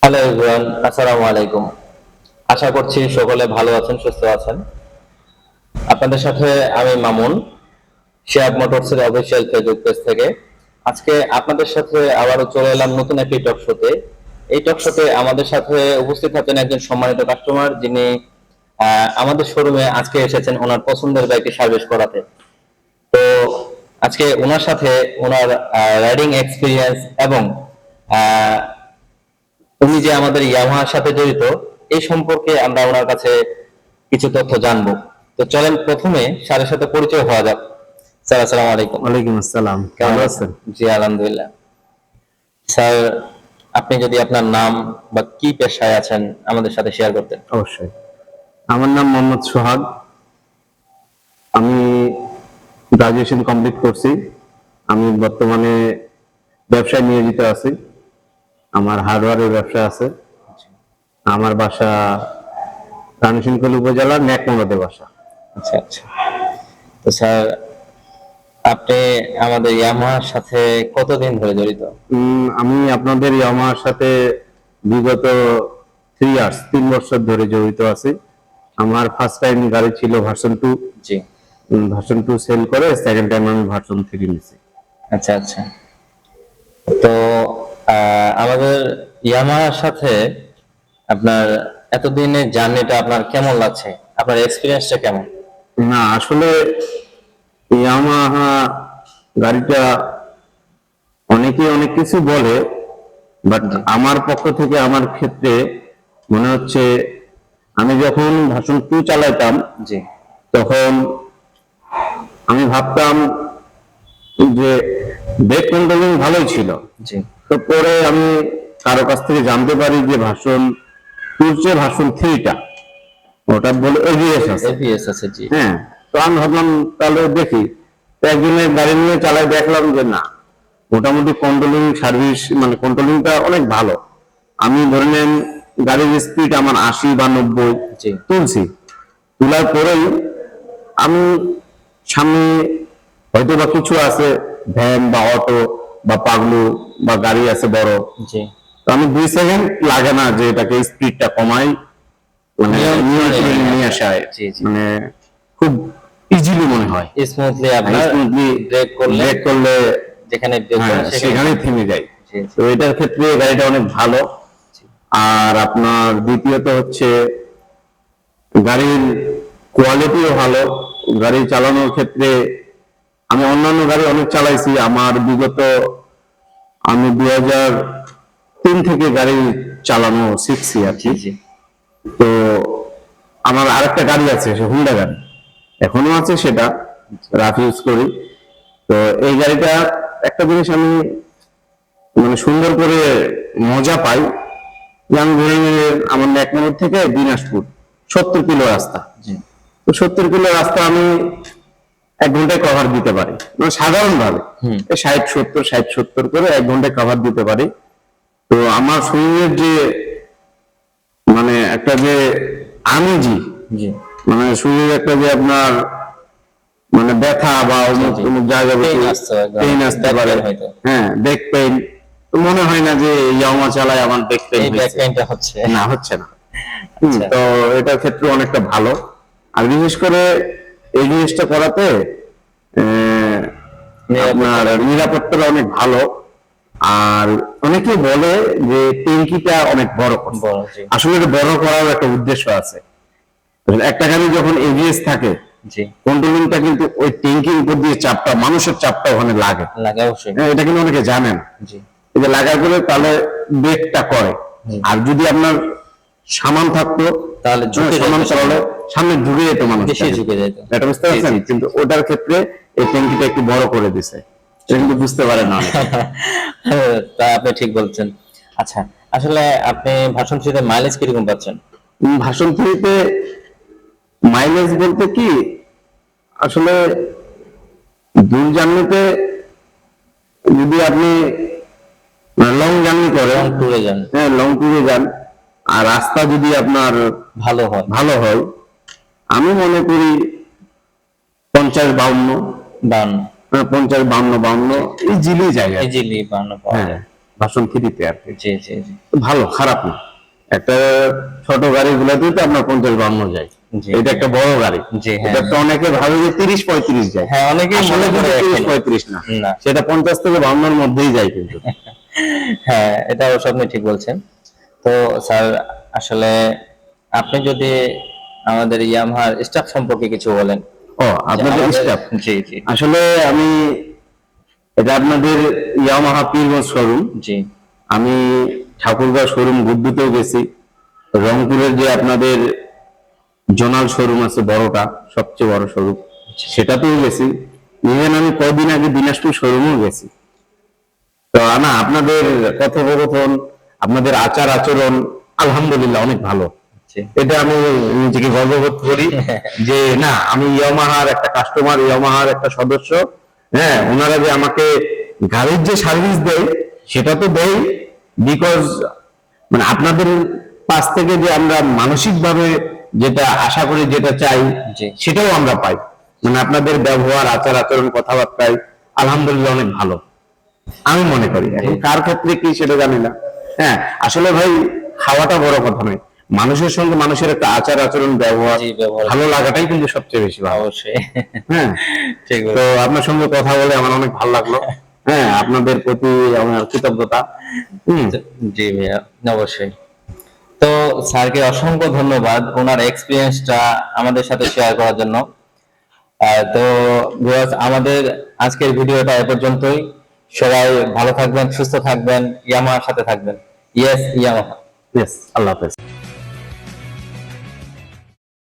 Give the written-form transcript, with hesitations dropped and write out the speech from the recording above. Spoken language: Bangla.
হ্যালো এভরিওয়ান, আসসালামু আলাইকুম। আশা করছি সকলে ভালো আছেন, সুস্থ আছেন। আপনাদের সাথে আমি মামুন, শিহাব মোটরসের অফিসিয়াল ফেসবুক পেজ থেকে। আজকে আপনাদের সাথে আবারও চলে এলাম নতুন একটি টক শোতে। এই টক শোতে আমাদের সাথে উপস্থিত আছেন একজন সম্মানিত কাস্টমার, যিনি আমাদের শোরুমে আজকে এসেছেন ওনার পছন্দের বাইকটি সার্ভিস করাতে। তো আজকে ওনার সাথে ওনার রাইডিং এক্সপিরিয়েন্স এবং আহ, উনি যে আমাদের ইয়ামাহার সাথে জড়িত এই সম্পর্কে আমরা ওনার কাছে কিছু তথ্য জানবো। তো চলেন প্রথমে স্যারের সাথে পরিচয় হওয়া যাক। স্যার, আসসালামু আলাইকুম। ওয়ালাইকুম আসসালাম। কেমন কেমন আছেন? আছেন? জি, আলহামদুলিল্লাহ। স্যার, আপনি যদি আপনার নাম বা কি পেশায় আছেন আমাদের সাথে শেয়ার করতেন। অবশ্যই। আমার নাম মোহাম্মদ সোহাগ। আমি গ্রাজুয়েশন কমপ্লিট করছি। আমি বর্তমানে ব্যবসায় নিয়োজিত আছি। আমার হার্ডওয়্যারের ব্যবসা আছে। আমার বাসা রানীশঙ্কল উপজেলার ন্যাকমোড়াতে বাসা। আচ্ছা আচ্ছা। তো স্যার, আপনি আমাদের ইয়ামাহার সাথে কতদিন ধরে জড়িত? আমি আপনাদের ইয়ামাহার সাথে বিগত 3 ইয়ার্স 3 বছর ধরে জড়িত আছি। আমার ফার্স্ট টাইম গাড়ি ছিল ভার্সন 2। জি। ভার্সন 2 সেল করে সেকেন্ড টাইম আমি ভার্সন 3 নিছি। আচ্ছা আচ্ছা। তো আমাদের ইয়ামাহার সাথে আপনার এতদিনের জার্নিটা আপনার কেমন লাগছে? আপনার এক্সপিরিয়েন্সটা কেমন? না, আসলে ইয়ামাহা গাড়িটা অনেকে অনেক কিছু বলে, বাট আমার পক্ষ থেকে আমার ক্ষেত্রে মনে হচ্ছে আমি যখন ভার্সন 2 চালাইতাম জি তখন আমি ভাবতাম যে ব্রেক কন্ট্রোলিং ভালোই ছিল। জি। তো পরে আমি কারো কাছ থেকে জানতে পারি যে ভার্সন 2 চেয়ে ভার্সন 3টা ওটা বলে এবিএস আছে। এবিএস আছে, জি। হ্যাঁ, তো আমি ভাবলাম তাহলে দেখি। তো একদিনের গাড়ি নিয়ে চালাই, দেখলাম যে না, মোটামুটি কন্ট্রোলিং সার্ভিস মানে কন্ট্রোলিংটা অনেক ভালো। আমি ধরে নেন গাড়ির স্পিড আমার 80 বা 90 জি তুলছি। তোলার পরেই আমি সামনে হয়তো বা কিছু আছে, ভ্যান বা অটো বা পাগলু বা গাড়ি আছে বড়, জি। তো আমি 2 সেকেন্ড লাগে না যে এটাকে স্পিডটা কমাই, মানে নিয়ন্ত্রণে নিয়ে আসায় জি জি। মানে খুব ইজিলি মনে হয়। স্মুথলি আপনার স্মুথলি ব্রেক করলে ব্রেক করলে যেখানে ব্রেক হ্যাঁ, করে সেখানে থেমে যায়। জি জি তো এটার ক্ষেত্রে গাড়িটা অনেক ভালো। জি। আর আপনার দ্বিতীয়ত হচ্ছে গাড়ির কোয়ালিটিও ভালো। গাড়ি চালানোর ক্ষেত্রে আমি অন্যান্য গাড়ি অনেক চালাইছি। আমার বিগত আমি 2003 থেকে গাড়ি চালানো শিখছি আর জি কি। জি। তো আমার আরেকটা গাড়ি আছে, সে হুন্ডা গাড়ি এখনো আছে, সেটা রাফ ইউজ করি। তো এই গাড়িটা একটা জিনিস আমি মানে সুন্দর করে মজা পাই যে আমি ধরে নিয়ে আমার ন্যাকমোড় থেকে দিনাজপুর 70 কিলো রাস্তা। জি। তো 70 কিলো রাস্তা আমি 1 ঘন্টায় কভার দিতে পারি, মানে সাধারণ ভাবে হুম। 60-70 করে 1 ঘন্টায় কভার দিতে পারি। তো আমার শরীরের যে মানে একটা যে আমেজি, জি। মানে শরীরের একটা যে আপনার মানে ব্যথা বা অমুক জি। অমুক জায়গায় পেইন আসতে হয়, পেইন আসতে back পারে। pain হয়তো। হ্যাঁ, ব্যাক পেইন। তো মনে হয় না যে ইয়ামা চালায় আমার ব্যাক পেইন এই ব্যাক হচ্ছে, পেইনটা হচ্ছে। না হচ্ছে না। আচ্ছা। তো এটার ক্ষেত্রে অনেকটা ভালো। আর বিশেষ করে এই জিনিসটা করাতে আপনার নিরাপত্তাটা অনেক ভালো। আর অনেকে বলে যে ট্যাঙ্কিটা অনেক বড় করছে। বড়, জি আসলে এটা বড় করার একটা উদ্দেশ্য আছে। একটা গাড়ি যখন এবিএস থাকে, জি। কন্ট্রোলিংটা কিন্তু ওই ট্যাঙ্কির উপর দিয়ে চাপটা, মানুষের চাপটা ওখানে লাগে। লাগে অবশ্যই। হ্যাঁ, এটা কিন্তু অনেকে জানে না। জি এই যে লাগার পরে তাহলে ব্রেকটা করে। জি। আর যদি আপনার সামান থাকতো তাহলে ঝুঁকে সামান যেত চালালে সামনে ঝুঁকে যেত মানুষ, বেশি ঝুঁকে যেত। এটা বুঝতে জি, পারছেন? জি, জি। কিন্তু ওটার ক্ষেত্রে এই ট্যাঙ্কিটা একটু বড় করে দিছে, এটা কিন্তু বুঝতে পারে না অনেকে। তা আপনি ঠিক বলছেন। আচ্ছা, আসলে আপনি ভার্সন 3 তে মাইলেজ কিরকম পাচ্ছেন? ভার্সন 3 তে মাইলেজ বলতে কি, আসলে দূর জার্নিতে যদি আপনি লং জার্নি করেন, লং ট্যুরে যান, হ্যাঁ লং ট্যুরে যান, আর রাস্তা যদি আপনার ভালো হয়, ভালো হয়, আমি মনে করি 50-52, 52 50-52 ইজিলি জায়গা। ইজিলি 52 পাওয়া হ্যাঁ, যায়। ভার্সন 3 তে আর কি। জি জি জি ভালো, খারাপ না। একটা ছোট গাড়িগুলোতেও তো আপনার 50-52 যায়, জি। এটা একটা বড় গাড়ি। জি, হ্যাঁ। এটা তো অনেকে ভাবে যে 30-35 যায়, হ্যাঁ, অনেকেই আসলে মনে করে কিন্তু এখানে। 30-35 না, না। সেটা 50 থেকে 52 মধ্যেই যায় কিন্তু। হ্যাঁ, এটা অবশ্য আপনি ঠিক বলছেন। তো স্যার, আসলে আপনি যদি আমাদের ইয়ামাহার স্টাফ সম্পর্কে কিছু বলেন। ও, যে আপনাদের আমাদের, স্টাফ। জি জি আসলে আমি, এটা আপনাদের ইয়ামাহা পীরগঞ্জ শোরুম। জি আমি ঠাকুরগাঁও শোরুম গুড্ডুতেও গেছি, রংপুরের যে আপনাদের জোনাল শোরুম আছে বড়টা, সবচেয়ে বড় শোরুম, সেটাতেও গেছি। ইভেন আমি কদিন আগে দিনাজপুর শোরুমেও গেছি। তো না, আপনাদের কথোপকথন, আপনাদের আচার আচরণ আলহামদুলিল্লাহ অনেক ভালো। জি এটা আমি নিজেকে গর্ববোধ করি যে না, আমি ইয়ামাহার একটা কাস্টমার, ইয়ামাহার একটা সদস্য। হ্যাঁ, ওনারা যে আমাকে গাড়ির যে সার্ভিস দেয় সেটা তো দেয়, বিকজ মানে আপনাদের পাশ থেকে যে আমরা মানসিক ভাবে যেটা আশা করি, যেটা চাই, জি। সেটাও আমরা পাই। মানে আপনাদের ব্যবহার, আচার আচরণ, কথাবার্তায় আলহামদুলিল্লাহ অনেক ভালো আমি মনে করি। এখন কার ক্ষেত্রে কি সেটা জানি না। হ্যাঁ, আসলে ভাই খাওয়াটা বড় কথা নয়, মানুষের সঙ্গে মানুষের একটা আচার আচরণ, ব্যবহার, জি, ব্যবহার। ভালো লাগাটাই কিন্তু সবচেয়ে বেশি ভালো। অবশ্যই। হ্যাঁ, ঠিক তো বলছেন। আপনার সঙ্গে কথা বলে আমার অনেক ভালো লাগলো। হ্যাঁ, আপনাদের প্রতি আমার কৃতজ্ঞতা। জি ভাইয়া, অবশ্যই। তো স্যারকে অসংখ্য ধন্যবাদ ওনার এক্সপিরিয়েন্সটা আমাদের সাথে শেয়ার করার জন্য। তো ভিউয়ার্স, আমাদের আজকের ভিডিওটা এ পর্যন্তই। সবাই ভালো থাকবেন, সুস্থ থাকবেন, ইয়ামাহার সাথে থাকবেন। Yes, Yamaha. ইয়েস, আল্লাহ হাফেজ।